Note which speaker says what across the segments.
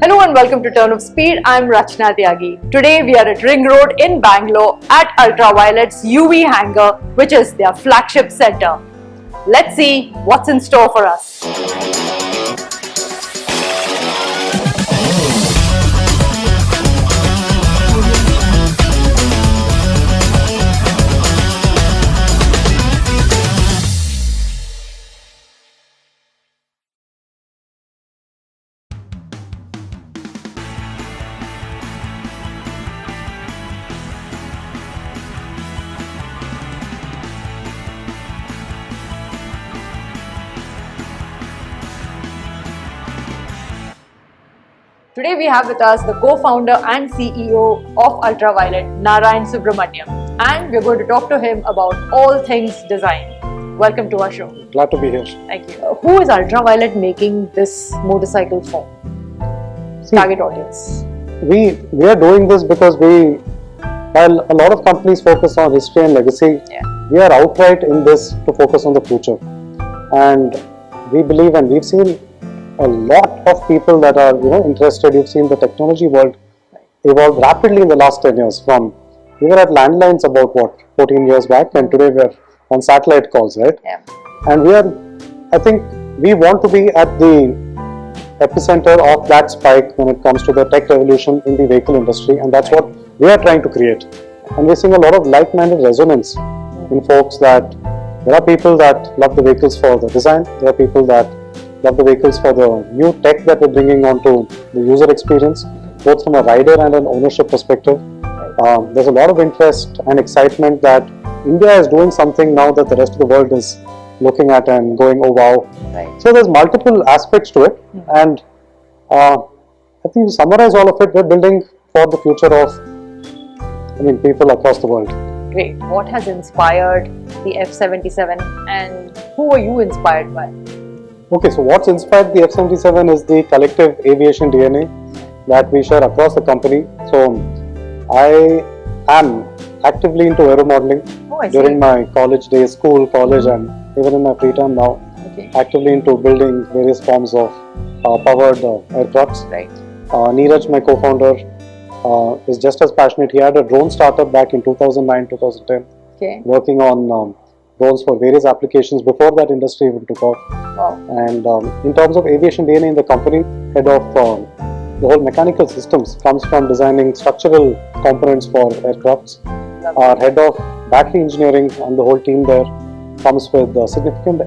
Speaker 1: Hello and welcome to Turn of Speed. I'm Rachna Tyagi. Today we are at Ring Road in Bangalore at Ultraviolette's UV hangar, which is their flagship center. Let's see what's in store for us. Today we have with us the co-founder and CEO of Ultraviolette, Narayan Subramaniam, and we're going to talk to him about all things design. Welcome to our show.
Speaker 2: Glad to be here.
Speaker 1: Thank you. Who is Ultraviolette making this motorcycle for? Target audience.
Speaker 2: We are doing this because while a lot of companies focus on history and legacy, we are outright in this to focus on the future. And we believe, and we've seen a lot of people that are interested. You've seen the technology world evolve rapidly in the last 10 years. We were at landlines about 14 years back, and today we're on satellite calls, right?
Speaker 1: Yeah.
Speaker 2: And I think we want to be at the epicenter of that spike when it comes to the tech revolution in the vehicle industry, and that's what we are trying to create. And we're seeing a lot of like-minded resonance in folks that there are people that love the vehicles for the design, there are people that love the vehicles for the new tech that we're bringing onto the user experience, both from a rider and an ownership perspective. There's a lot of interest and excitement that India is doing something now that the rest of the world is looking at and going, oh wow.
Speaker 1: Right.
Speaker 2: So there's multiple aspects to it, and I think to summarize all of it, we're building for the future of people across the world.
Speaker 1: Great. What has inspired the F-77 and who were you inspired by?
Speaker 2: Okay, so what's inspired the F-77 is the collective aviation DNA that we share across the company. So I am actively into aero modeling during my college days, college, and even in my free time now.
Speaker 1: Okay.
Speaker 2: Actively into building various forms of powered aircrafts.
Speaker 1: Right.
Speaker 2: Neeraj, my co-founder, is just as passionate. He had a drone startup back in 2009-2010, working on drones for various applications before that industry even took off.
Speaker 1: Wow.
Speaker 2: And in terms of aviation DNA in the company, head of the whole mechanical systems comes from designing structural components for aircrafts. Our head of battery engineering and the whole team there comes with a significant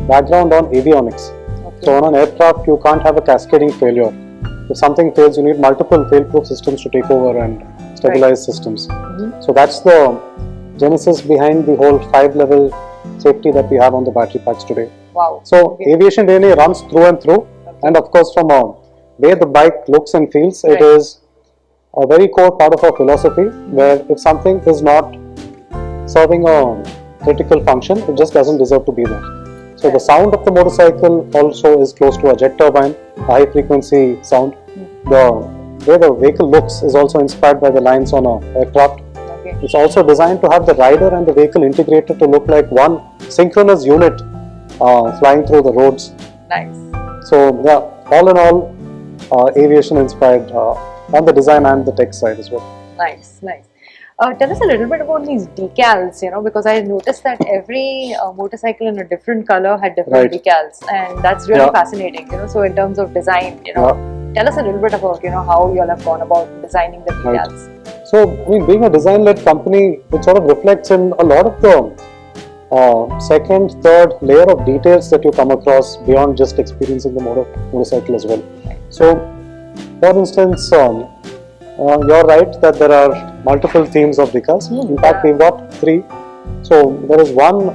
Speaker 2: background on avionics. Okay. So on an aircraft, you can't have a cascading failure. If something fails, you need multiple fail-proof systems to take over and stabilize systems. So that's the genesis behind the whole 5-level safety that we have on the battery packs today.
Speaker 1: Wow.
Speaker 2: So aviation DNA runs through and through, and of course from a way the bike looks and feels, it is a very core part of our philosophy, where if something is not serving a critical function, it just doesn't deserve to be there. So the sound of the motorcycle also is close to a jet turbine, a high frequency sound. The way the vehicle looks is also inspired by the lines on an aircraft. It's also designed to have the rider and the vehicle integrated to look like one synchronous unit flying through the roads.
Speaker 1: Nice.
Speaker 2: So yeah, all in all, aviation inspired on the design and the tech side as well.
Speaker 1: Nice, nice. Tell us a little bit about these decals, because I noticed that every motorcycle in a different color had different decals, and that's really fascinating, So in terms of design, tell us a little bit about, how you all have gone about designing the decals.
Speaker 2: So, being a design-led company, it sort of reflects in a lot of the second, third layer of details that you come across beyond just experiencing the motorcycle as well. So, for instance, you're right that there are multiple themes of decals. In fact, we've got 3. So, there is one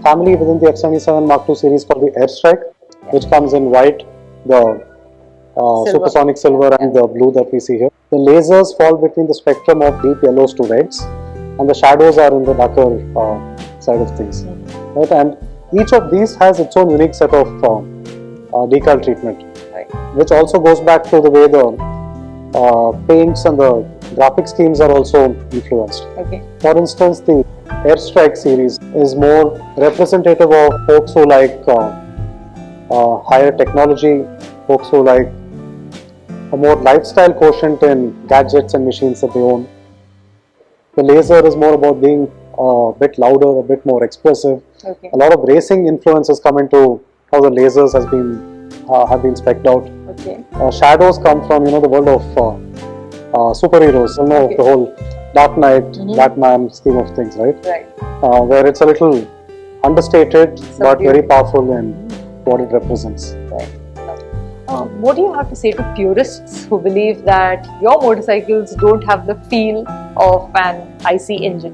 Speaker 2: family within the F-77 Mark II series called the Airstrike, which comes in white, the supersonic silver and the blue that we see here. The lasers fall between the spectrum of deep yellows to reds, and the shadows are in the darker side of things. Right? And each of these has its own unique set of decal treatment, which also goes back to the way the paints and the graphic schemes are also influenced. For instance, the Airstrike series is more representative of folks who like higher technology, folks who like a more lifestyle quotient in gadgets and machines that they own. The laser is more about being a bit louder, a bit more expressive.
Speaker 1: Okay.
Speaker 2: A lot of racing influences come into how the lasers have been specced out.
Speaker 1: Okay.
Speaker 2: Shadows come from the world of superheroes.
Speaker 1: Okay.
Speaker 2: The whole Dark Knight, Batman scheme of things, right?
Speaker 1: Right.
Speaker 2: Where it's a little understated but very powerful in what it represents.
Speaker 1: Right. What do you have to say to purists who believe that your motorcycles don't have the feel of an IC engine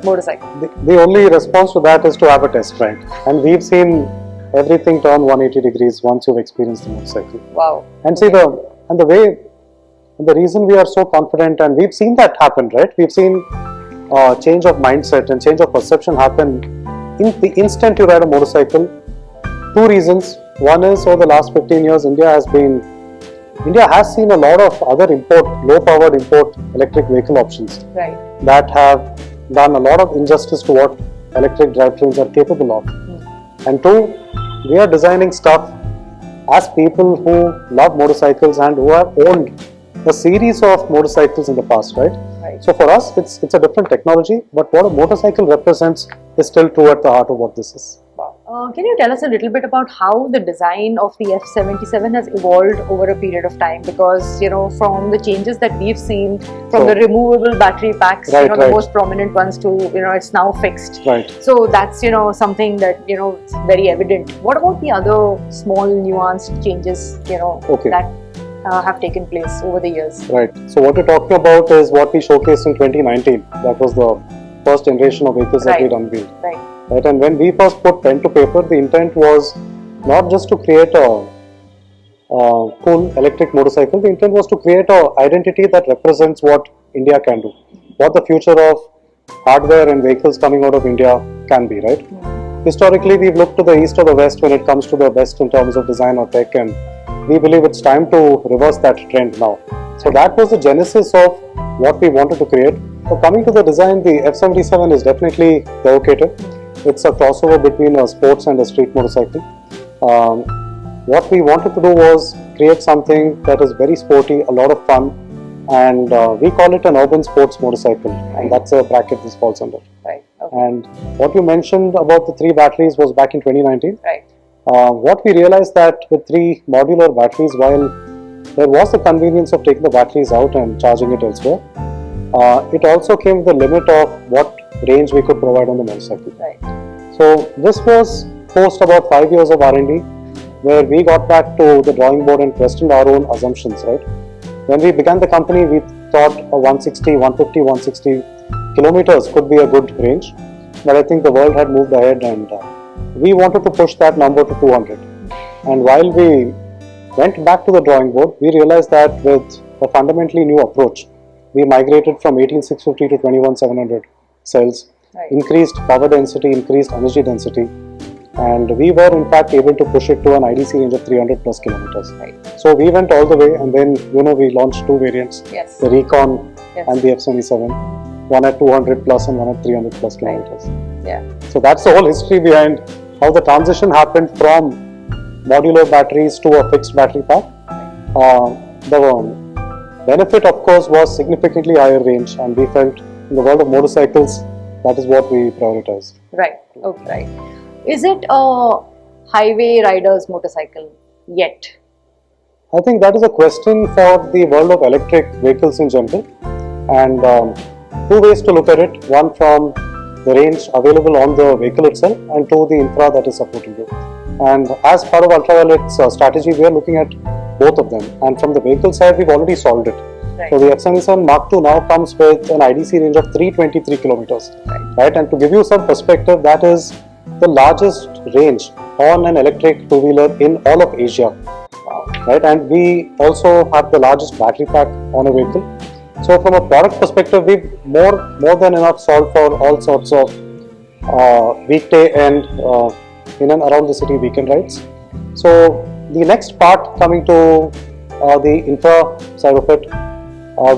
Speaker 1: motorcycle?
Speaker 2: The only response to that is to have a test ride, and we've seen everything turn 180 degrees once you've experienced the motorcycle.
Speaker 1: Wow.
Speaker 2: And see the reason we are so confident, and we've seen that happen, right? We've seen change of mindset and change of perception happen in the instant you ride a motorcycle. Two reasons. One is, over the last 15 years, India has seen a lot of other low-powered import electric vehicle options,
Speaker 1: right,
Speaker 2: that have done a lot of injustice to what electric drivetrains are capable of. And two, we are designing stuff as people who love motorcycles and who have owned a series of motorcycles in the past, right?
Speaker 1: Right.
Speaker 2: So for us, it's a different technology, but what a motorcycle represents is still true at the heart of what this is.
Speaker 1: Can you tell us a little bit about how the design of the F77 has evolved over a period of time? Because, from the changes that we've seen, from the removable battery packs, the most prominent ones, to, it's now fixed.
Speaker 2: Right.
Speaker 1: So that's, something that, it's very evident. What about the other small nuanced changes, that have taken place over the years?
Speaker 2: Right. So what you're talking about is what we showcased in 2019. That was the first generation of vehicles that we'd unveiled.
Speaker 1: Right.
Speaker 2: Right, and when we first put pen to paper, the intent was not just to create a cool electric motorcycle. The intent was to create an identity that represents what India can do, what the future of hardware and vehicles coming out of India can be, right? Historically, we've looked to the east or the west when it comes to the best in terms of design or tech, and we believe it's time to reverse that trend now. So that was the genesis of what we wanted to create. So coming to the design, the F77 is definitely provocative. It's a crossover between a sports and a street motorcycle. What we wanted to do was create something that is very sporty, a lot of fun, and we call it an urban sports motorcycle, and that's a bracket this falls under.
Speaker 1: Right. Okay.
Speaker 2: And what you mentioned about the 3 batteries was back in 2019.
Speaker 1: Right.
Speaker 2: What we realized that with 3 modular batteries, while there was the convenience of taking the batteries out and charging it elsewhere, it also came with the limit of what range we could provide on the motorcycle.
Speaker 1: Right.
Speaker 2: So this was post about 5 years of R&D, where we got back to the drawing board and questioned our own assumptions, right? When we began the company, we thought a 150, 160 kilometers could be a good range, but I think the world had moved ahead, and we wanted to push that number to 200. And while we went back to the drawing board, we realized that with a fundamentally new approach, we migrated from 18650 to 21700 cells, increased power density, increased energy density, and we were in fact able to push it to an IDC range of 300 plus kilometers.
Speaker 1: Right.
Speaker 2: So we went all the way, and then we launched 2 variants, the Recon and the F77, one at 200 plus and one at 300 plus kilometers.
Speaker 1: Yeah.
Speaker 2: So that's the whole history behind how the transition happened from modular batteries to a fixed battery pack. The benefit, of course, was significantly higher range, and we felt in the world of motorcycles, that is what we prioritized.
Speaker 1: Right. Okay. Right. Is it a highway rider's motorcycle yet?
Speaker 2: I think that is a question for the world of electric vehicles in general, and 2 ways to look at it. One from the range available on the vehicle itself, and 2 the infra that is supporting it. And as part of Ultraviolette's strategy, we are looking at both of them. And from the vehicle side, we've already solved it.
Speaker 1: Right.
Speaker 2: So the F77 Mark II now comes with an IDC range of 323 kilometers. Right? And to give you some perspective, that is the largest range on an electric two-wheeler in all of Asia.
Speaker 1: Wow.
Speaker 2: Right? And we also have the largest battery pack on a vehicle. So from a product perspective, we've more than enough solved for all sorts of weekday and in and around the city weekend rides. So the next part, coming to the infra side of it,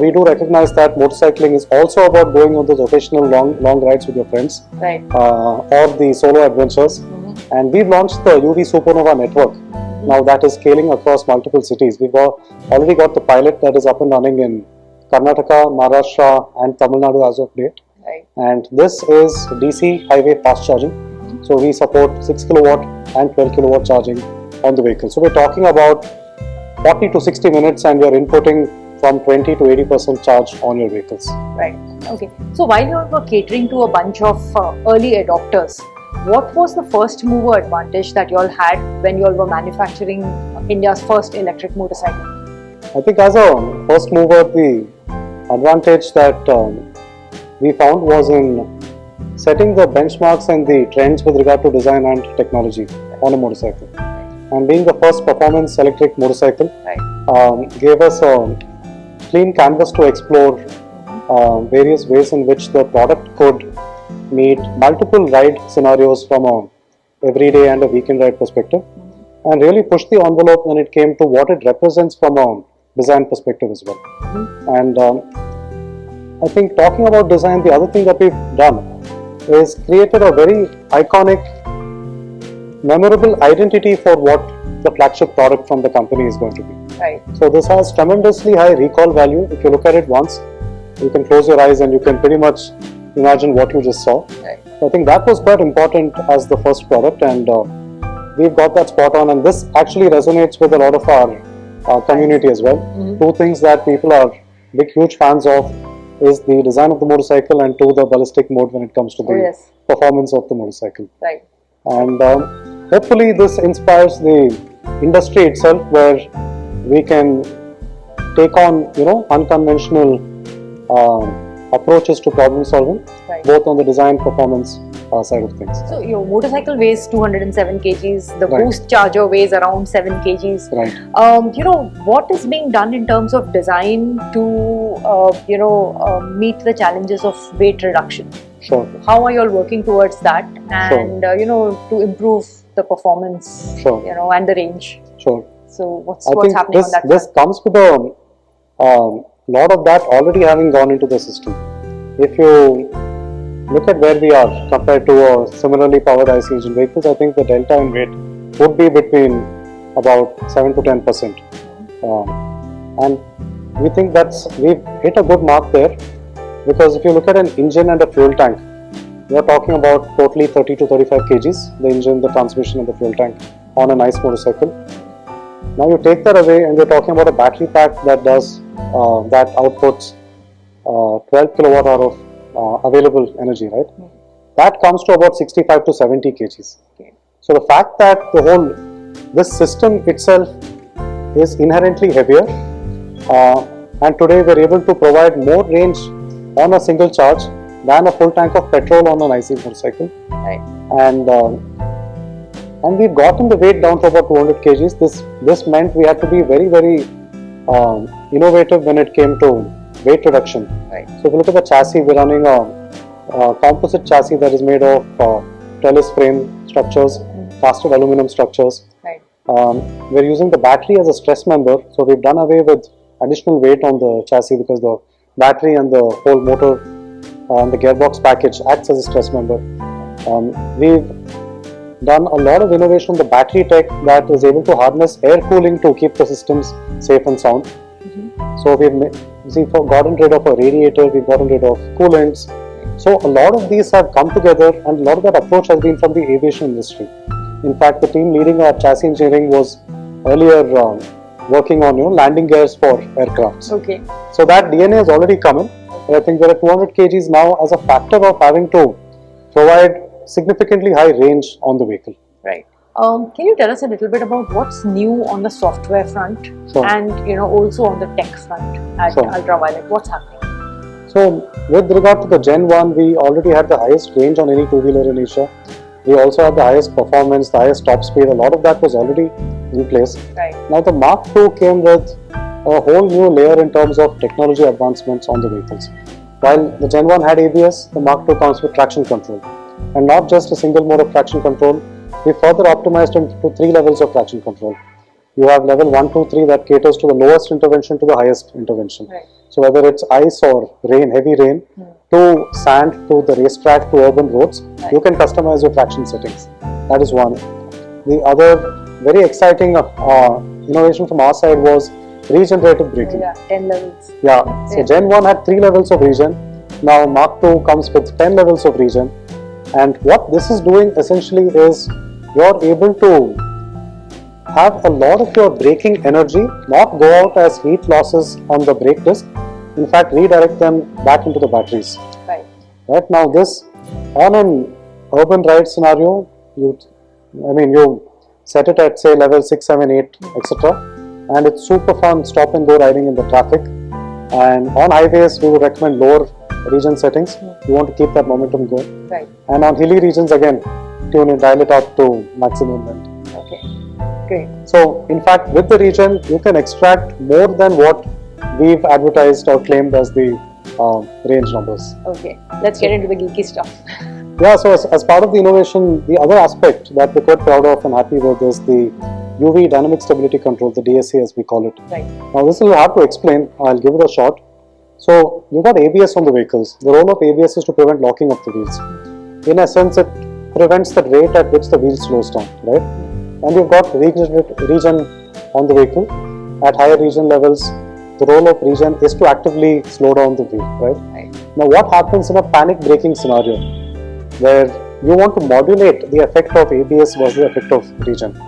Speaker 2: we do recognize that motorcycling is also about going on those occasional long rides with your friends,
Speaker 1: right,
Speaker 2: or the solo adventures. And we've launched the UV Supernova network, Now that is scaling across multiple cities. We've already got the pilot that is up and running in Karnataka, Maharashtra and Tamil Nadu as of date.
Speaker 1: Right.
Speaker 2: And this is DC highway fast charging. So we support 6 kilowatt and 12 kilowatt charging on the vehicle. So we're talking about 40 to 60 minutes and you're inputting from 20 to 80% charge on your vehicles.
Speaker 1: Right. Okay. So while you were catering to a bunch of early adopters, what was the first mover advantage that you all had when you all were manufacturing India's first electric motorcycle?
Speaker 2: I think as a first mover, the advantage that we found was in setting the benchmarks and the trends with regard to design and technology on a motorcycle. And being the first performance electric motorcycle gave us a clean canvas to explore various ways in which the product could meet multiple ride scenarios from a everyday and a weekend ride perspective, and really push the envelope when it came to what it represents from a design perspective as well. And I think talking about design, the other thing that we've done is created a very iconic, memorable identity for what the flagship product from the company is going to be.
Speaker 1: Right.
Speaker 2: So this has tremendously high recall value. If you look at it once, you can close your eyes and you can pretty much imagine what you just saw.
Speaker 1: Right.
Speaker 2: So I think that was quite important as the first product, and we've got that spot on, and this actually resonates with a lot of our community as well. Two things that people are big huge fans of is the design of the motorcycle and the ballistic mode when it comes to the performance of the motorcycle.
Speaker 1: Right.
Speaker 2: And hopefully this inspires the industry itself, where we can take on unconventional approaches to problem solving, both on the design performance side of things.
Speaker 1: So your motorcycle weighs 207 kgs, the boost charger weighs around 7 kgs.
Speaker 2: Right.
Speaker 1: What is being done in terms of design to meet the challenges of weight reduction?
Speaker 2: Sure.
Speaker 1: How are you all working towards that, and to improve the performance, and the range?
Speaker 2: Sure.
Speaker 1: So what's happening on that
Speaker 2: this comes with a lot of that already having gone into the system. If you look at where we are compared to a similarly powered IC engine vehicles, I think the delta in weight would be between about 7 to 10%. And we think we've hit a good mark there, because if you look at an engine and a fuel tank, we are talking about totally 30 to 35 kgs, the engine, the transmission and the fuel tank on a nice motorcycle. Now you take that away and we're talking about a battery pack that does that outputs 12 kilowatt hour of available energy, right? That comes to about 65 to 70 kgs. So the fact that this system itself is inherently heavier, and today we're able to provide more range on a single charge than a full tank of petrol on an IC motorcycle.
Speaker 1: Right.
Speaker 2: And we've gotten the weight down to about 200 kgs. This meant we had to be very, very innovative when it came to weight reduction.
Speaker 1: Right.
Speaker 2: So if you look at the chassis, we're running a composite chassis that is made of trellis frame structures, casted aluminum structures.
Speaker 1: Right.
Speaker 2: We're using the battery as a stress member, so we've done away with additional weight on the chassis, because the battery and the whole motor and the gearbox package acts as a stress member. We've done a lot of innovation on the battery tech that is able to harness air cooling to keep the systems safe and sound. So we've gotten rid of a radiator, we've gotten rid of coolants. So a lot of these have come together, and a lot of that approach has been from the aviation industry. In fact, the team leading our chassis engineering was earlier working on landing gears for aircrafts.
Speaker 1: Okay.
Speaker 2: So that DNA has already come in. I think there are 200 kgs now as a factor of having to provide significantly high range on the vehicle.
Speaker 1: Right. Can you tell us a little bit about what's new on the software front, and also on the tech front at Ultraviolette? What's happening?
Speaker 2: So with regard to the Gen 1, we already had the highest range on any two-wheeler in Asia. We also had the highest performance, the highest top speed. A lot of that was already in place.
Speaker 1: Right.
Speaker 2: Now the Mark II came with a whole new layer in terms of technology advancements on the vehicles. While the Gen 1 had ABS, the Mark II comes with traction control. And not just a single mode of traction control, we further optimized into 3 levels of traction control. You have level 1, 2, 3 that caters to the lowest intervention to the highest intervention.
Speaker 1: Right.
Speaker 2: So whether it's ice or rain, heavy rain, to sand, to the racetrack, to urban roads, you can customize your traction settings. That is one. The other very exciting innovation from our side was regenerative braking.
Speaker 1: Yeah, 10 levels.
Speaker 2: Yeah, so Gen 1 had 3 levels of regen. Now Mark 2 comes with 10 levels of regen. And what this is doing essentially is you're able to have a lot of your braking energy not go out as heat losses on the brake disc, in fact redirect them back into the batteries. Right now this on an urban ride scenario, you set it at say level 6, 7, 8, etc. and it's super fun stop and go riding in the traffic. And on highways we would recommend lower regen settings. You want to keep that momentum going.
Speaker 1: Right.
Speaker 2: And on hilly regions again, tune it, dial it up to maximum length.
Speaker 1: Okay, great.
Speaker 2: So in fact with the regen you can extract more than what we've advertised or claimed as the range numbers.
Speaker 1: Okay, let's get into the geeky stuff.
Speaker 2: Yeah, so as part of the innovation, the other aspect that we're quite proud of and happy with is the UV dynamic stability control, the DSC as we call it.
Speaker 1: Right.
Speaker 2: Now this will hard to explain, I'll give it a shot. So you've got ABS on the vehicles. The role of ABS is to prevent locking of the wheels. In a sense, it prevents the rate at which the wheel slows down, right? And you've got regen on the vehicle. At higher regen levels, the role of regen is to actively slow down the wheel, right? Now what happens in a panic braking scenario where you want to modulate the effect of ABS versus the effect of regen?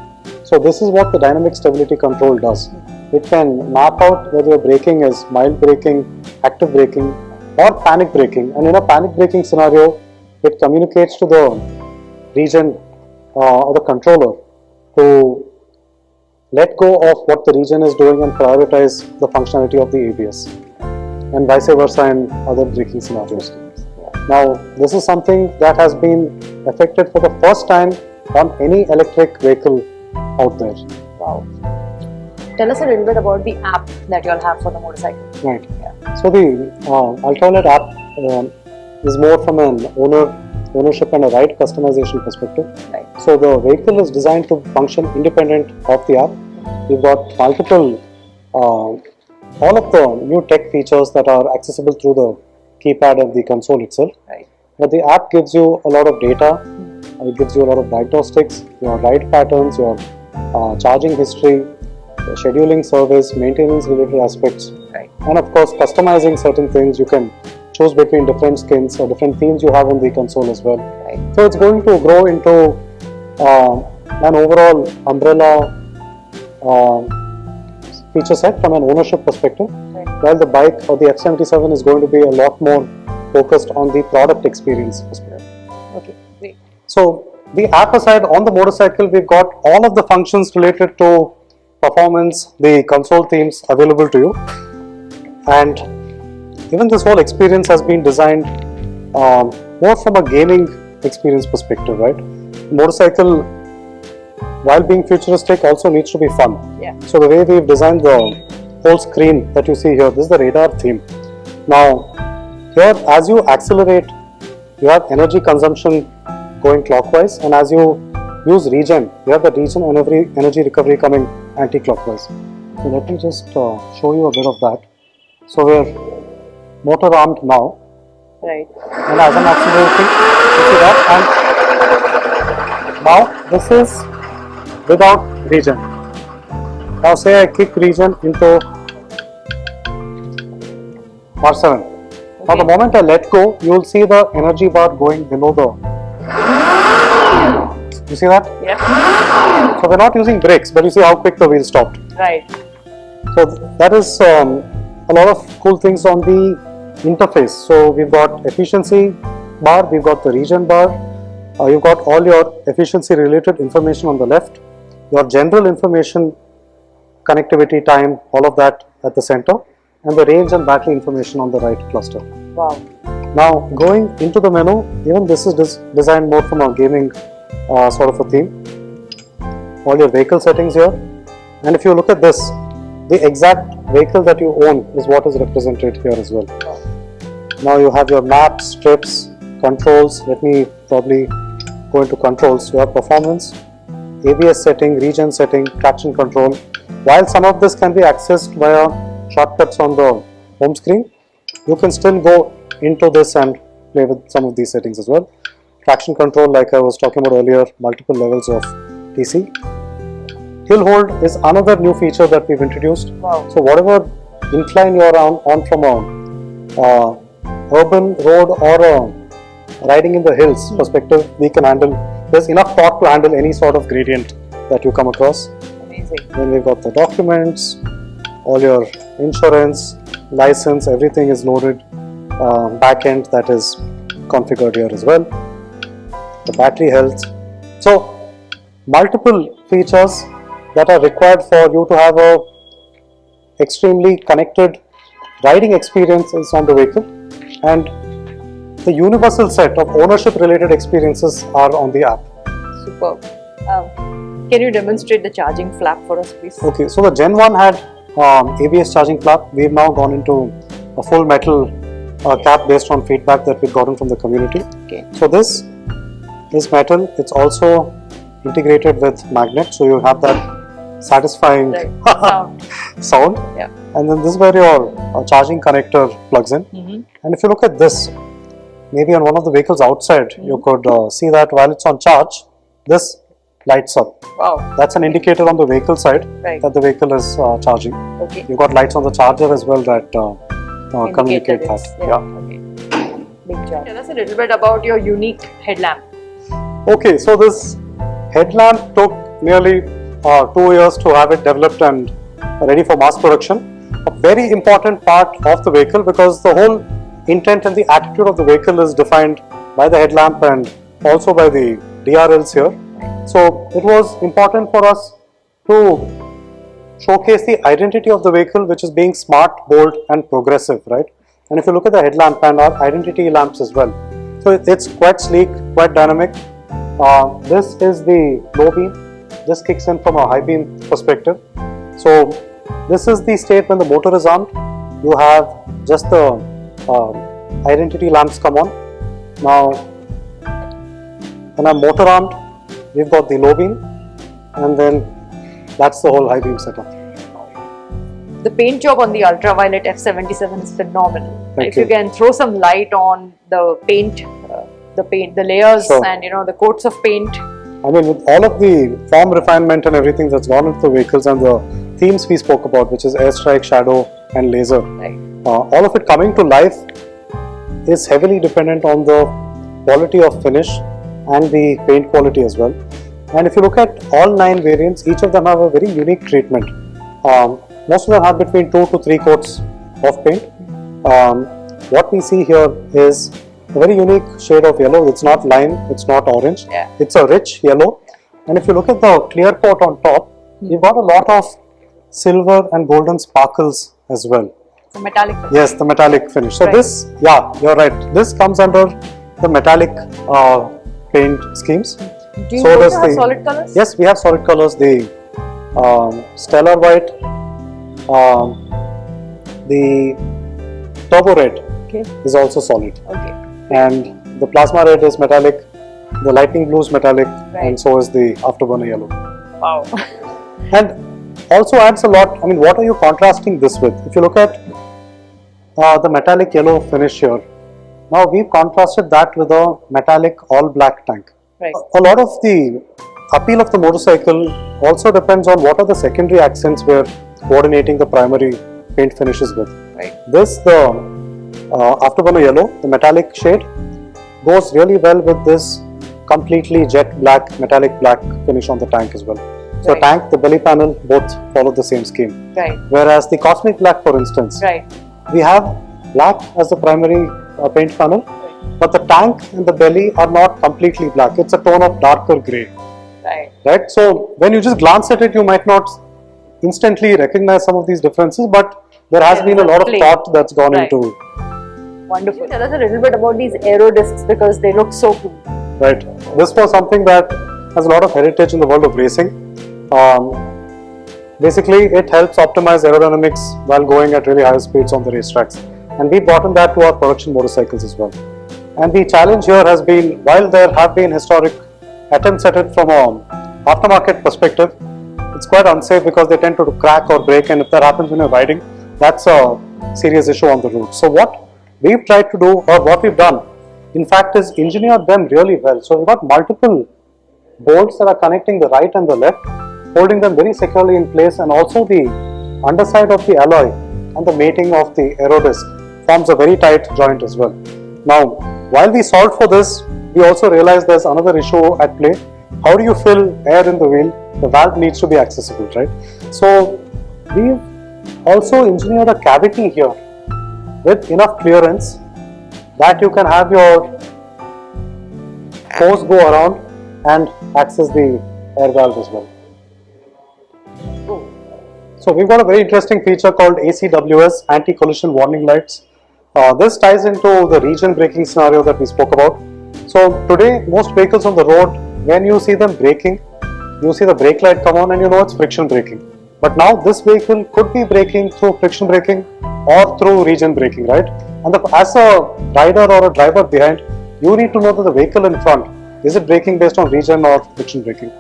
Speaker 2: So this is what the dynamic stability control does. It can map out whether your braking is mild braking, active braking or panic braking, and in a panic braking scenario it communicates to the regen or the controller to let go of what the regen is doing and prioritize the functionality of the ABS, and vice versa in other braking scenarios. Now this is something that has been effected for the first time on any electric vehicle out there.
Speaker 1: Wow. Tell us a little bit about the app that you all have for the motorcycle.
Speaker 2: Right. Yeah. So the Ultraviolette app is more from an ownership and a ride customization perspective.
Speaker 1: Right.
Speaker 2: So the vehicle is designed to function independent of the app. We've got multiple, all of the new tech features that are accessible through the keypad and the console itself.
Speaker 1: Right.
Speaker 2: But the app gives you a lot of data. It gives you a lot of diagnostics, your ride patterns, your charging history, scheduling service, maintenance related aspects,
Speaker 1: right.
Speaker 2: And of course customizing certain things. You can choose between different skins or different themes you have on the console as well.
Speaker 1: Right.
Speaker 2: So it's going to grow into an overall umbrella feature set from an ownership perspective,
Speaker 1: right.
Speaker 2: While the bike or the F77 is going to be a lot more focused on the product experience perspective.
Speaker 1: Okay, great.
Speaker 2: So the app aside, on the motorcycle we've got all of the functions related to performance, the console themes available to you, and even this whole experience has been designed more from a gaming experience perspective, right? Motorcycle, while being futuristic, also needs to be fun.
Speaker 1: Yeah.
Speaker 2: So the way we've designed the whole screen that you see here, this is the radar theme. Now here, as you accelerate, you have energy consumption going clockwise, and as you use regen, you have the regen and energy recovery coming anti-clockwise. So let me just show you a bit of that. So we're motor armed now,
Speaker 1: right?
Speaker 2: And as I'm accelerating, you see that, and now this is without regen. Now say I kick regen into R7. Okay. Now the moment I let go, you will see the energy bar going below the. You see that?
Speaker 1: Yeah.
Speaker 2: So we're not using brakes, but you see how quick the wheel stopped.
Speaker 1: Right.
Speaker 2: So that is a lot of cool things on the interface. So we've got efficiency bar, we've got the regen bar, you've got all your efficiency related information on the left, your general information, connectivity, time, all of that at the center, and the range and battery information on the right cluster.
Speaker 1: Wow.
Speaker 2: Now going into the menu, even this is designed more from a gaming sort of a theme. All your vehicle settings here, and if you look at this, the exact vehicle that you own is what is represented here as well.
Speaker 1: Wow.
Speaker 2: Now you have your maps, trips, controls. Let me probably go into controls. You have performance, ABS setting, regen setting, traction control. While some of this can be accessed via shortcuts on the home screen, you can still go into this and play with some of these settings as well. Traction control, like I was talking about earlier, multiple levels of TC. hill hold is another new feature that we've introduced.
Speaker 1: Wow.
Speaker 2: So whatever incline you're on from a urban road or a riding in the hills perspective, we can handle. There's enough torque to handle any sort of gradient that you come across.
Speaker 1: Amazing.
Speaker 2: Then we've got the documents, all your insurance, license, everything is loaded. Back end that is configured here as well. The battery health. So multiple features that are required for you to have a extremely connected riding experiences on the vehicle, and the universal set of ownership related experiences are on the app.
Speaker 1: Superb. Can you demonstrate the charging flap for us, please?
Speaker 2: Okay, so the Gen 1 had ABS charging flap. We've now gone into a full metal cap based on feedback that we've gotten from the community.
Speaker 1: Okay.
Speaker 2: So this is metal. It's also integrated with magnet, so you have that satisfying sound.
Speaker 1: Yeah.
Speaker 2: And then this is where your charging connector plugs in. And if you look at this, maybe on one of the vehicles outside, you could see that while it's on charge, this lights up.
Speaker 1: Wow.
Speaker 2: That's an indicator on the vehicle side that the vehicle is charging.
Speaker 1: Okay.
Speaker 2: You've got lights on the charger as well that communicate that.
Speaker 1: Yeah. Okay. Big job. Tell us a little bit about your unique headlamp.
Speaker 2: Okay, so this headlamp took nearly 2 years to have it developed and ready for mass production. A very important part of the vehicle, because the whole intent and the attitude of the vehicle is defined by the headlamp and also by the DRLs here. So it was important for us to showcase the identity of the vehicle, which is being smart, bold and progressive, right? And if you look at the headlamp and our identity lamps as well, so it's quite sleek, quite dynamic. This is the low beam. This kicks in from a high beam perspective. So this is the state when the motor is armed. You have just the identity lamps come on. Now when I'm motor armed, we've got the low beam, and then that's the whole high beam setup.
Speaker 1: The paint job on the Ultraviolette F77 is phenomenal.
Speaker 2: Thank
Speaker 1: if
Speaker 2: you.
Speaker 1: you can throw some light on the paint, the layers,
Speaker 2: Sure.
Speaker 1: and the coats of paint.
Speaker 2: I mean, with all of the form refinement and everything that's gone into the vehicles and the themes we spoke about, which is airstrike, shadow and laser,
Speaker 1: Right.
Speaker 2: all of it coming to life is heavily dependent on the quality of finish and the paint quality as well. And if you look at all 9 variants, each of them have a very unique treatment. Most of them have between 2 to 3 coats of paint. What we see here is a very unique shade of yellow. It's not lime, it's not orange,
Speaker 1: Yeah.
Speaker 2: it's a rich yellow. And if you look at the clear coat on top, you've got a lot of silver and golden sparkles as well.
Speaker 1: It's a metallic finish.
Speaker 2: Yes, the metallic finish. So
Speaker 1: Right.
Speaker 2: this, yeah, you're right. This comes under the metallic paint schemes.
Speaker 1: Do you
Speaker 2: So
Speaker 1: also
Speaker 2: does
Speaker 1: have
Speaker 2: the-
Speaker 1: solid colors?
Speaker 2: Yes, we have solid colors. The stellar white, the turbo red
Speaker 1: Okay.
Speaker 2: is also solid,
Speaker 1: Okay.
Speaker 2: and the plasma red is metallic. The lightning blue is metallic,
Speaker 1: Right.
Speaker 2: and so is the afterburner yellow.
Speaker 1: Wow.
Speaker 2: And also adds a lot. I mean, what are you contrasting this with? If you look at the metallic yellow finish here, now we've contrasted that with a metallic all black tank.
Speaker 1: Right.
Speaker 2: A lot of the appeal of the motorcycle also depends on what are the secondary accents we're coordinating the primary paint finishes with.
Speaker 1: Right.
Speaker 2: This, the afterburner yellow, the metallic shade, goes really well with this completely jet black, metallic black finish on the tank as well. So
Speaker 1: Right.
Speaker 2: tank, the belly panel, both follow the same scheme.
Speaker 1: Right.
Speaker 2: Whereas the cosmic black, for instance,
Speaker 1: Right.
Speaker 2: we have black as the primary paint panel, but the tank and the belly are not completely black. It's a tone of darker grey,
Speaker 1: Right.
Speaker 2: right? So when you just glance at it, you might not instantly recognize some of these differences, but there has been a lot of
Speaker 1: Play.
Speaker 2: thought that's gone
Speaker 1: Right.
Speaker 2: into,
Speaker 1: Wonderful. Tell us a little bit about these Aero discs, because they look so cool.
Speaker 2: right? This was something that has a lot of heritage in the world of racing. Basically, it helps optimize aerodynamics while going at really high speeds on the racetracks. And we brought in that to our production motorcycles as well. And the challenge here has been, while there have been historic attempts at it from an aftermarket perspective, it's quite unsafe because they tend to crack or break, and if that happens when you're riding, that's a serious issue on the road. So what we've tried to do, or what we've done, in fact, is engineer them really well. So we've got multiple bolts that are connecting the right and the left, holding them very securely in place, and also the underside of the alloy and the mating of the aero disc forms a very tight joint as well. Now, while we solved for this, we also realized there's another issue at play. How do you fill air in the wheel? The valve needs to be accessible, right? So we've also engineered a cavity here with enough clearance that you can have your hose go around and access the air valve as well. So we've got a very interesting feature called ACWS, anti-collision warning lights. This ties into the region braking scenario that we spoke about. So today, most vehicles on the road, when you see them braking, you see the brake light come on and you know it's friction braking. But now this vehicle could be braking through friction braking or through region braking, right? And as a rider or a driver behind, you need to know that the vehicle in front, is it braking based on region or friction braking?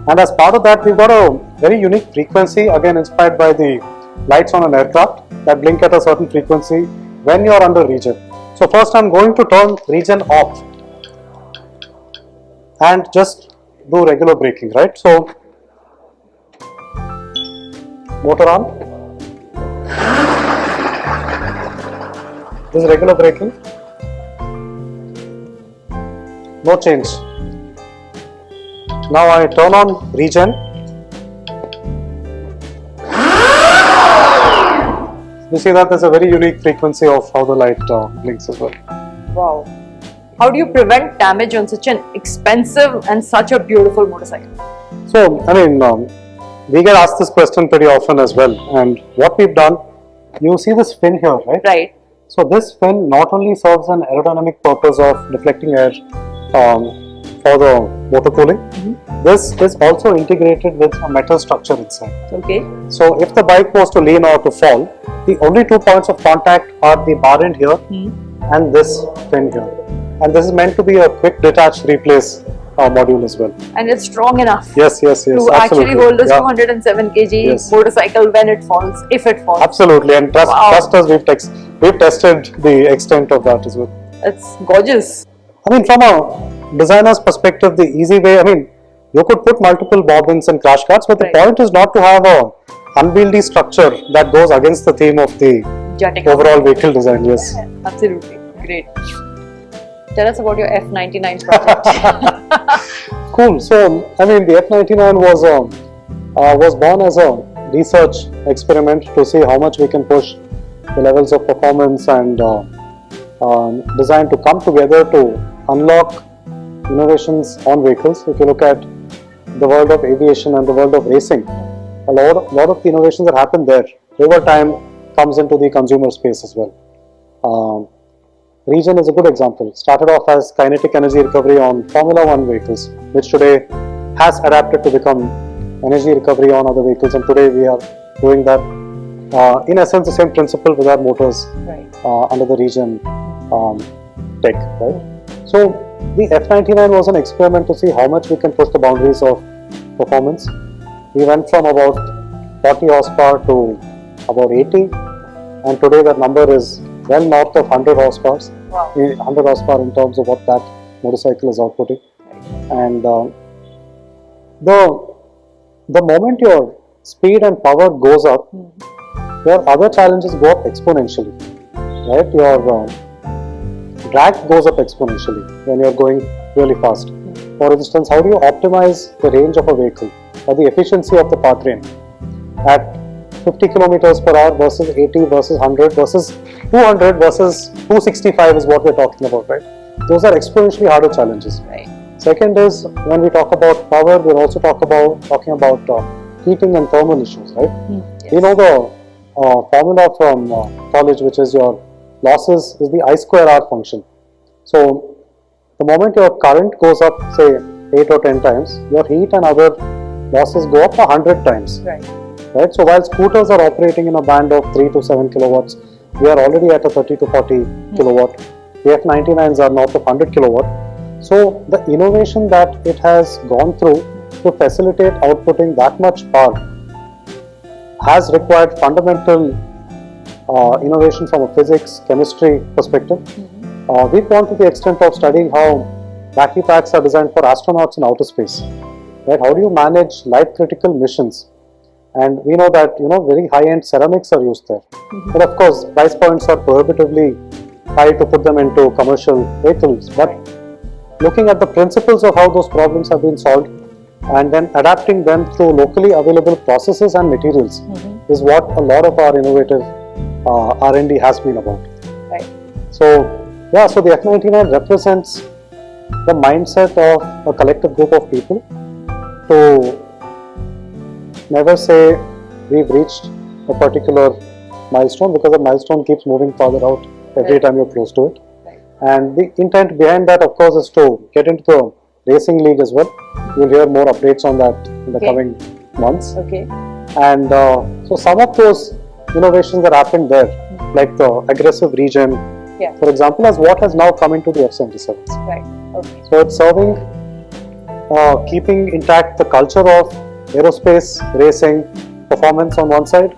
Speaker 2: And as part of that, we've got a very unique frequency, again inspired by the lights on an aircraft that blink at a certain frequency when you're under region. So first I'm going to turn region off and just do regular braking, right? So motor on. This is regular braking. No change. Now I turn on regen. You see that there's a very unique frequency of how the light blinks as well.
Speaker 1: Wow. How do you prevent damage on such an expensive and such a beautiful motorcycle?
Speaker 2: So, I mean, we get asked this question pretty often as well. And what we've done, you see this fin here, right?
Speaker 1: Right.
Speaker 2: So this fin not only serves an aerodynamic purpose of deflecting air for the motor cooling, this is also integrated with a metal structure inside.
Speaker 1: Okay.
Speaker 2: So if the bike was to lean or to fall, the only 2 points of contact are the bar end here and this fin here. And this is meant to be a quick detach replace module as well.
Speaker 1: And it's strong enough.
Speaker 2: Yes,
Speaker 1: to
Speaker 2: absolutely.
Speaker 1: actually hold this 207 kg motorcycle when it falls, if it falls.
Speaker 2: Absolutely, and trust us, we've tested the extent of that as well.
Speaker 1: It's gorgeous.
Speaker 2: I mean, from a designer's perspective, the easy way, I mean, you could put multiple bobbins and crash guards, but the point is not to have a unwieldy structure that goes against the theme of the overall vehicle design. Yes.
Speaker 1: Absolutely. Great. Tell us about your F99 project.
Speaker 2: Cool. So, I mean, the F99 was born as a research experiment to see how much we can push the levels of performance and design to come together to unlock innovations on vehicles. If you look at the world of aviation and the world of racing, a lot of the innovations that happen there over time comes into the consumer space as well. Regen is a good example. Started off as kinetic energy recovery on Formula 1 vehicles, which today has adapted to become energy recovery on other vehicles, and today we are doing that in essence the same principle with our motors under the Regen tech, right? So the F99 was an experiment to see how much we can push the boundaries of performance. We went from about 40 horsepower to about 80, and today that number is well north of 100 horsepower.
Speaker 1: Wow.
Speaker 2: 100 horsepower in terms of what that motorcycle is outputting. And the moment your speed and power goes up, your other challenges go up exponentially, right? Your drag goes up exponentially when you're going really fast. For instance, how do you optimize the range of a vehicle or the efficiency of the powertrain at 50 kilometers per hour versus 80 versus 100 versus 200 versus 265 is what we're talking about, right? Those are exponentially harder challenges.
Speaker 1: Right.
Speaker 2: Second is, when we talk about power, we're also talking about heating and thermal issues, right?
Speaker 1: Yes.
Speaker 2: You know the formula from college, which is your losses is the I square R function. So the moment your current goes up, say 8 or 10 times, your heat and other losses go up 100 times. Right? So while scooters are operating in a band of 3 to 7 kilowatts, we are already at a 30 to 40 kilowatt. The F99s are north of 100 kilowatt. So the innovation that it has gone through to facilitate outputting that much power has required fundamental innovation from a physics, chemistry perspective. We've gone to the extent of studying how battery packs are designed for astronauts in outer space. right? How do you manage life critical missions? And we know that very high end ceramics are used there, but of course price points are prohibitively high to put them into commercial vehicles. But looking at the principles of how those problems have been solved and then adapting them through locally available processes and materials is what a lot of our innovative R&D has been about.
Speaker 1: Right.
Speaker 2: So so the F99 represents the mindset of a collective group of people to never say we've reached a particular milestone, because the milestone keeps moving farther out every time you're close to it.
Speaker 1: Right.
Speaker 2: And the intent behind that, of course, is to get into the racing league as well. You'll hear more updates on that in the coming months.
Speaker 1: Okay.
Speaker 2: And so some of those innovations that happened there, like the aggressive region, for example, is what has now come into the F77s.
Speaker 1: Right. Okay.
Speaker 2: So it's serving, keeping intact the culture of aerospace racing performance on one side.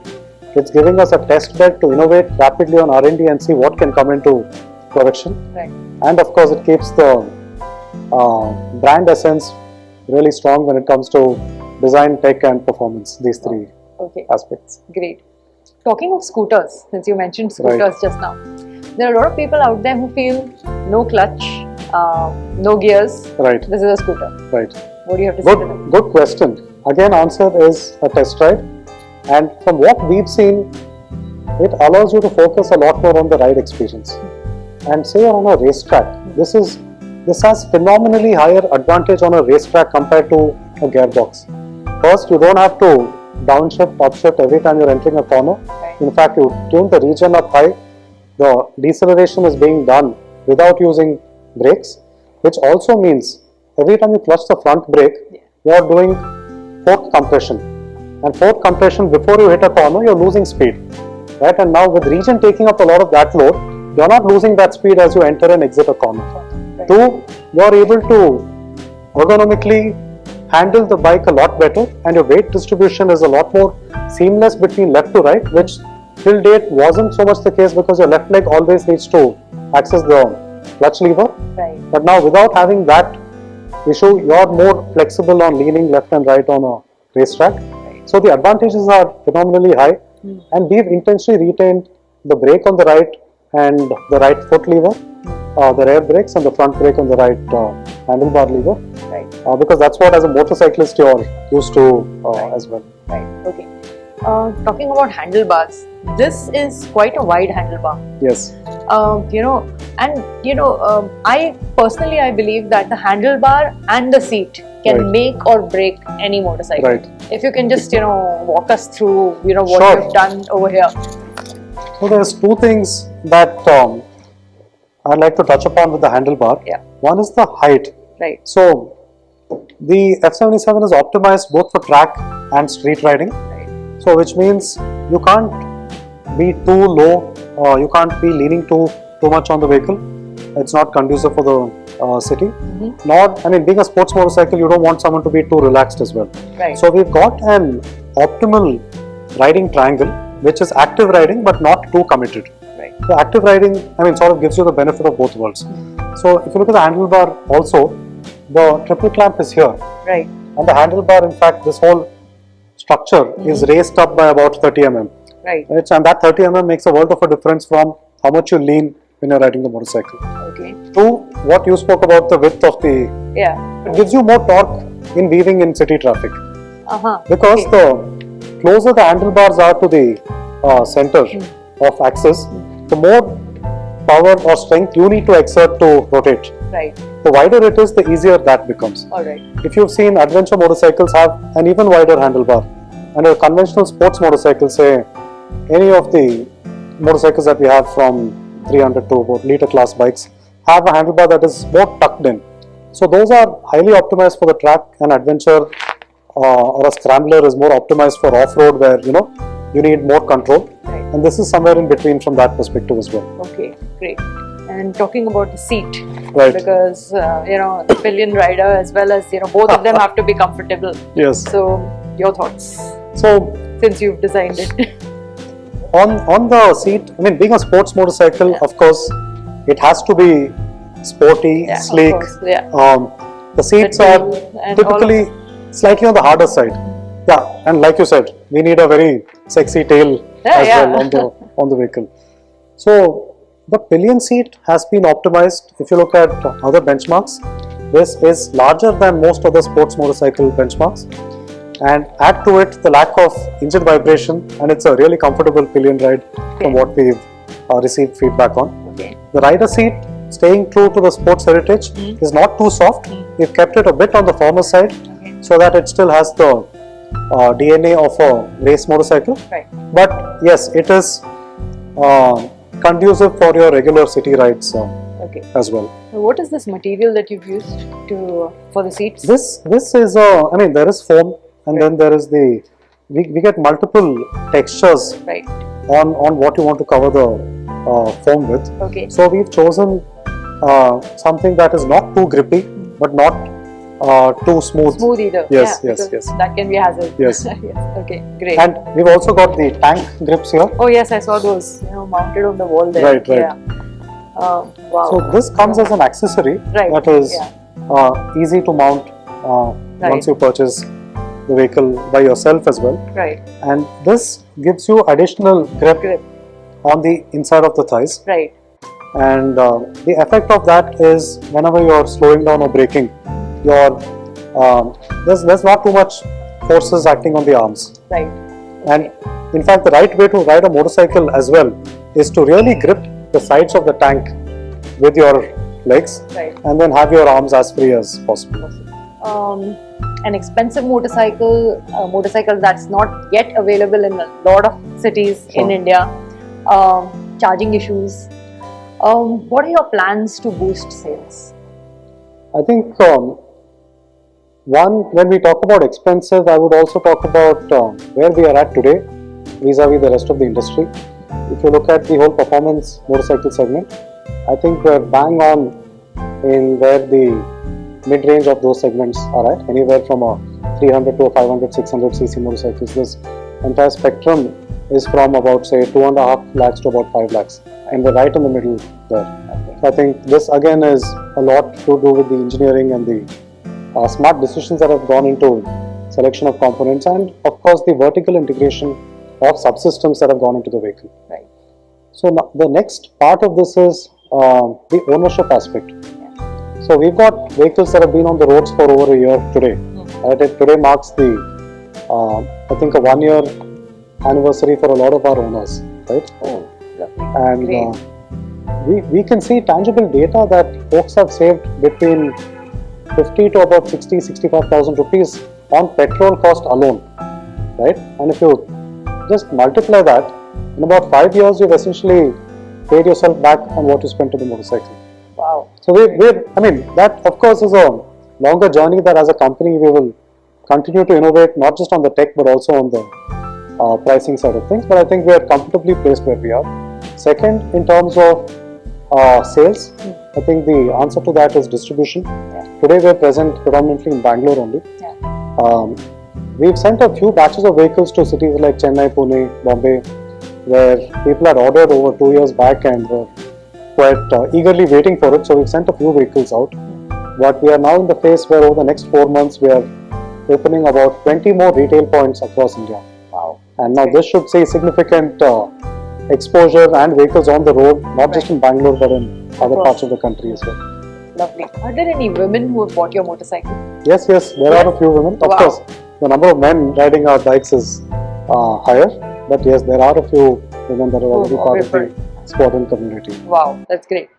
Speaker 2: It's giving us a test bed to innovate rapidly on R&D and see what can come into production.
Speaker 1: Right.
Speaker 2: And of course, it keeps the brand essence really strong when it comes to design, tech, and performance. These three aspects.
Speaker 1: Great. Talking of scooters, since you mentioned scooters just now, there are a lot of people out there who feel no clutch, no gears.
Speaker 2: Right.
Speaker 1: This is a scooter.
Speaker 2: Right.
Speaker 1: What do you have to say to them?
Speaker 2: Good question. Again, answer is a test ride. And from what we've seen, it allows you to focus a lot more on the ride experience. And say you're on a racetrack, this has phenomenally higher advantage on a racetrack compared to a gearbox. First, you don't have to downshift, upshift every time you're entering a corner.
Speaker 1: Right.
Speaker 2: In fact, you tune the region up high. The deceleration is being done without using brakes, which also means every time you clutch the front brake, you are doing fork compression. And fork compression, before you hit a corner, you're losing speed. Right? And now with region taking up a lot of that load, you're not losing that speed as you enter and exit a corner.
Speaker 1: Right.
Speaker 2: Two, you're able to ergonomically handle the bike a lot better, and your weight distribution is a lot more seamless between left to right, which till date wasn't so much the case because your left leg always needs to access the clutch lever.
Speaker 1: Right.
Speaker 2: But now without having that issue, you're more flexible on leaning left and right on a racetrack. Right. So the advantages are phenomenally high, and we've intentionally retained the brake on the right and the right foot lever, the rear brakes, and the front brake on the right handlebar lever.
Speaker 1: Right.
Speaker 2: Because that's what as a motorcyclist you're used to as well.
Speaker 1: Right. Okay. Talking about handlebars, this is quite a wide handlebar.
Speaker 2: Yes.
Speaker 1: I personally believe that the handlebar and the seat can make or break any motorcycle.
Speaker 2: Right.
Speaker 1: If you can just walk us through what you've done over here.
Speaker 2: So there's two things that I'd like to touch upon with the handlebar.
Speaker 1: Yeah.
Speaker 2: One is the height.
Speaker 1: Right.
Speaker 2: So the F77 is optimized both for track and street riding.
Speaker 1: Right.
Speaker 2: So which means you can't be too low, you can't be leaning too much on the vehicle. It's not conducive for the city. Nor, being a sports motorcycle, you don't want someone to be too relaxed as well.
Speaker 1: Right.
Speaker 2: So we've got an optimal riding triangle, which is active riding but not too committed.
Speaker 1: Right.
Speaker 2: The active riding, sort of gives you the benefit of both worlds. So if you look at the handlebar also, the triple clamp is here.
Speaker 1: Right.
Speaker 2: And the handlebar, in fact, this whole structure is raised up by about 30 mm.
Speaker 1: Right.
Speaker 2: And that 30 mm makes a world of a difference from how much you lean when you're riding the motorcycle.
Speaker 1: Okay.
Speaker 2: Two, what you spoke about the width of the...
Speaker 1: Yeah.
Speaker 2: It gives you more torque in weaving in city traffic. Because the closer the handlebars are to the center of axis, the more power or strength you need to exert to rotate.
Speaker 1: Right.
Speaker 2: The wider it is, the easier that becomes.
Speaker 1: Alright.
Speaker 2: If you've seen adventure motorcycles have an even wider handlebar, and a conventional sports motorcycle, say any of the motorcycles that we have from 300 to about liter class bikes, have a handlebar that is more tucked in. So those are highly optimized for the track, and adventure or a scrambler is more optimized for off-road where you need more control.
Speaker 1: Right.
Speaker 2: And this is somewhere in between from that perspective as well.
Speaker 1: Okay, great. And talking about the seat,
Speaker 2: right?
Speaker 1: Because the pillion rider as well as both of them have to be comfortable.
Speaker 2: Yes.
Speaker 1: So your thoughts?
Speaker 2: So
Speaker 1: since you've designed it.
Speaker 2: on the seat, being a sports motorcycle, of course, it has to be sporty, sleek.
Speaker 1: Of course,
Speaker 2: the seats are typically slightly on the harder side. Yeah, and like you said, we need a very sexy tail as well on the vehicle. So the pillion seat has been optimized. If you look at other benchmarks, this is larger than most other sports motorcycle benchmarks, and add to it the lack of engine vibration, and it's a really comfortable pillion ride from what we've received feedback on. The rider seat, staying true to the sports heritage, is not too soft. We've kept it a bit on the firmer side so that it still has the DNA of a race motorcycle. But yes, it is conducive for your regular city rides as well.
Speaker 1: So what is this material that you've used for the seats?
Speaker 2: This is I mean, there is foam, and then there is the we get multiple textures on what you want to cover the foam with. So we've chosen something that is not too grippy but not too smooth.
Speaker 1: Smooth either.
Speaker 2: Yes.
Speaker 1: That can be a hazard.
Speaker 2: Yes.
Speaker 1: Okay, great.
Speaker 2: And we've also got the tank grips here.
Speaker 1: Oh yes, I saw those. Mounted on the wall there.
Speaker 2: Right.
Speaker 1: Yeah. Wow.
Speaker 2: So this comes as an accessory that is easy to mount once you purchase the vehicle by yourself as well. And this gives you additional grip on the inside of the thighs. And the effect of that is whenever you're slowing down or braking, there's not too much forces acting on the arms. And in fact, the right way to ride a motorcycle as well is to really grip the sides of the tank with your legs and then have your arms as free as possible.
Speaker 1: An expensive motorcycle that's not yet available in a lot of cities in India, charging issues. What are your plans to boost sales?
Speaker 2: I think when we talk about expensive, I would also talk about where we are at today vis-a-vis the rest of the industry. If you look at the whole performance motorcycle segment, I think we're bang on in where the mid-range of those segments are at, anywhere from a 300 to a 500, 600 cc motorcycles. This entire spectrum is from about say 2.5 lakhs to about 5 lakhs, and we're right in the middle there. So I think this again is a lot to do with the engineering and the smart decisions that have gone into selection of components, and of course the vertical integration of subsystems that have gone into the vehicle. So now the next part of this is the ownership aspect. So we've got vehicles that have been on the roads for over a year today. Today marks the I think a 1 year anniversary for a lot of our owners, right? And we can see tangible data that folks have saved between 50 to about 65,000 rupees on petrol cost alone, right? And if you just multiply that, in about 5 years you've essentially paid yourself back on what you spent on the motorcycle.
Speaker 1: Wow.
Speaker 2: So I mean, that of course is a longer journey that as a company we will continue to innovate, not just on the tech but also on the pricing side of things. But I think we are comfortably placed where we are. Second, in terms of sales, I think the answer to that is distribution. Today we are present predominantly in Bangalore only. We've sent a few batches of vehicles to cities like Chennai, Pune, Bombay, where people had ordered over 2 years back and were quite eagerly waiting for it. So we've sent a few vehicles out. But we are now in the phase where over the next 4 months we are opening about 20 more retail points across India. And now this should see significant exposure and vehicles on the road, not just in Bangalore but in other parts of the country as well.
Speaker 1: Lovely. Are there any women who have bought your motorcycle?
Speaker 2: Yes, there are a few women. Of course, the number of men riding our bikes is higher, but yes, there are a few women that are already part of the sporting community.
Speaker 1: Wow, that's great.